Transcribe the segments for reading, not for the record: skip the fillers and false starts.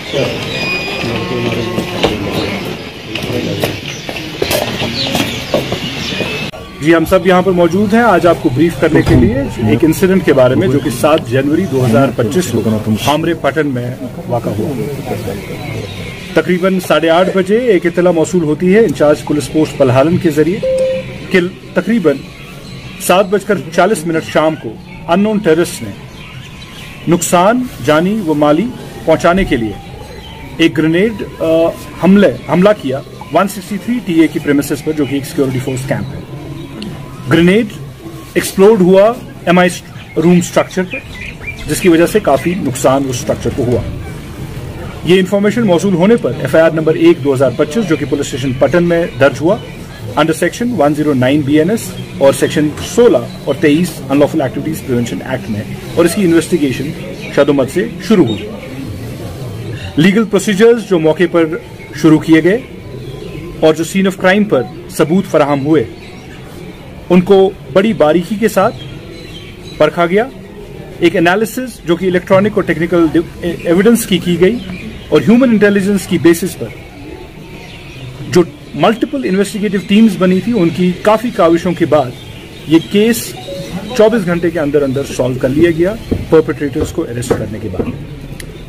जी, हम सब यहाँ पर मौजूद हैं आज आपको ब्रीफ करने के लिए एक इंसिडेंट के बारे में जो कि 7 जनवरी 2025 को हामरे पटन में वाक़ा हुआ। तकरीबन 8:30 बजे एक इत्तला मौसूल होती है इंचार्ज पुलिस पोस्ट पलहालन के जरिए कि तकरीबन 7:40 शाम को अननोन टेररिस्ट ने नुकसान जानी व माली पहुंचाने के लिए एक ग्रेनेड हमला किया 163 TA की प्रेमिसेस पर, जो कि एक सिक्योरिटी फोर्स कैंप है। ग्रेनेड एक्सप्लोड हुआ MI रूम स्ट्रक्चर पर, जिसकी वजह से काफी नुकसान उस स्ट्रक्चर को हुआ। ये इंफॉर्मेशन मौसूल होने पर FIR नंबर 1/2025 जो कि पुलिस स्टेशन पटन में दर्ज हुआ अंडर सेक्शन 109 BNS और सेक्शन 16 और 23 अनलॉफुल एक्टिविटीज प्रिवेंशन एक्ट में, और इसकी इन्वेस्टिगेशन शदोमत से शुरू हुई। लीगल प्रोसीजर्स जो मौके पर शुरू किए गए और जो सीन ऑफ क्राइम पर सबूत फराहम हुए उनको बड़ी बारीकी के साथ परखा गया। एक एनालिसिस जो कि इलेक्ट्रॉनिक और टेक्निकल एविडेंस की गई और ह्यूमन इंटेलिजेंस की बेसिस पर जो मल्टीपल इन्वेस्टिगेटिव टीम्स बनी थी उनकी काफी काविशों के बाद ये केस 24 घंटे के अंदर अंदर सॉल्व कर लिया गया। परपेट्रेटर्स को अरेस्ट करने के बाद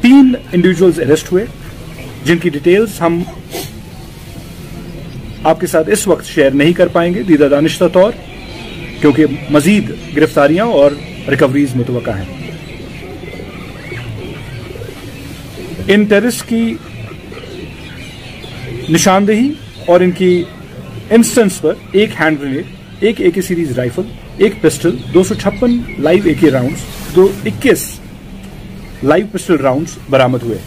3 इंडिविजुअल्स अरेस्ट हुए, जिनकी डिटेल्स हम आपके साथ इस वक्त शेयर नहीं कर पाएंगे दीदा दानिश्ता तौर, क्योंकि मजीद गिरफ्तारियां और रिकवरीज मुतवक्का हैं। इन टेररिस्ट की निशानदेही और इनकी इंस्टेंस पर एक हैंड ग्रेनेड, एक AK सीरीज राइफल, एक pistol, 256 live AK rounds, 21 live pistol rounds बरामद हुए।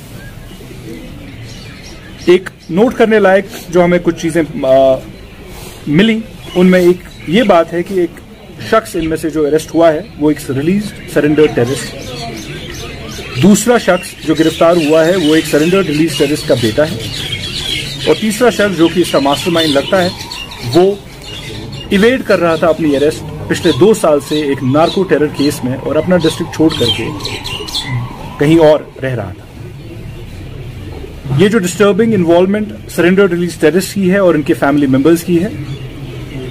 एक नोट करने लायक जो हमें कुछ चीजें मिली, उनमें एक ये बात है कि एक शख्स इनमें से जो अरेस्ट हुआ है वो एक रिलीज्ड सरेंडर्ड टेररिस्ट, दूसरा शख्स जो गिरफ्तार हुआ है वो एक सरेंडर्ड रिलीज टेररिस्ट का बेटा है, और तीसरा शख्स जो कि इसका मास्टरमाइंड लगता है वो इवेड कर रहा था अपनी अरेस्ट पिछले 2 साल से एक नार्को टेरर केस में, और अपना डिस्ट्रिक्ट छोड़ करके कहीं और रह रहा था। ये जो disturbing involvement surrendered release terrorist की है और इनके फैमिली मेंबर्स की है,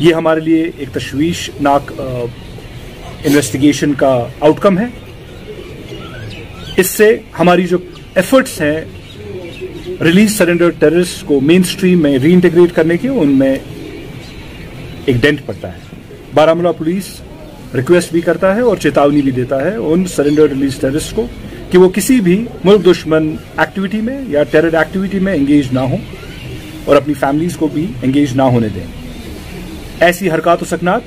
ये हमारे लिए एक तशवीशनाक इन्वेस्टिगेशन का आउटकम है। इससे हमारी जो एफर्ट्स हैं रिलीज सरेंडर्ड टेररिस्ट को मेन स्ट्रीम में रीइंटीग्रेट करने के, उनमें एक डेंट पड़ता है। बारामूला पुलिस रिक्वेस्ट भी करता है और चेतावनी भी देता है उन सरेंडर्ड रिलीज टेररिस्ट को कि वो किसी भी मुल्क दुश्मन एक्टिविटी में या टेरर एक्टिविटी में एंगेज ना हो और अपनी फैमिलीज को भी एंगेज ना होने दें। ऐसी हरकत सकनात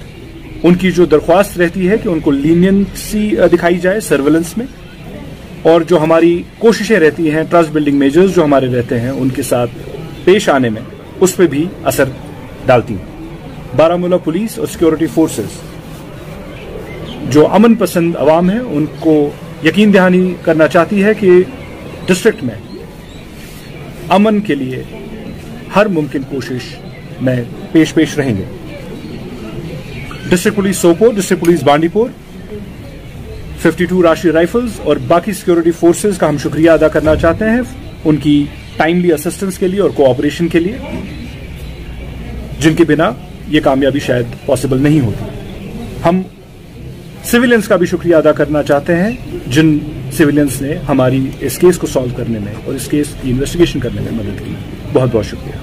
उनकी जो दरख्वास्त रहती है कि उनको लीनियंसी दिखाई जाए सर्वेलेंस में, और जो हमारी कोशिशें रहती हैं ट्रस्ट बिल्डिंग मेजर्स जो हमारे रहते हैं उनके साथ पेश आने में, उस पर भी असर डालती हैं। बारामूला पुलिस और सिक्योरिटी फोर्सेस जो अमन पसंद अवाम है उनको यकीन दहानी करना चाहती है कि डिस्ट्रिक्ट में अमन के लिए हर मुमकिन कोशिश में पेश रहेंगे। District police Sopore, district police Bandipur, 52 Rashtriya rifles और बाकी सिक्योरिटी फोर्सेस का हम शुक्रिया अदा करना चाहते हैं उनकी टाइमली असिस्टेंस के लिए और कोऑपरेशन के लिए, जिनके बिना ये कामयाबी शायद पॉसिबल नहीं होती। हम सिविलियंस का भी शुक्रिया अदा करना चाहते हैं जिन सिविलियंस ने हमारी इस केस को सॉल्व करने में और इस केस की इन्वेस्टिगेशन करने में मदद की। बहुत बहुत शुक्रिया।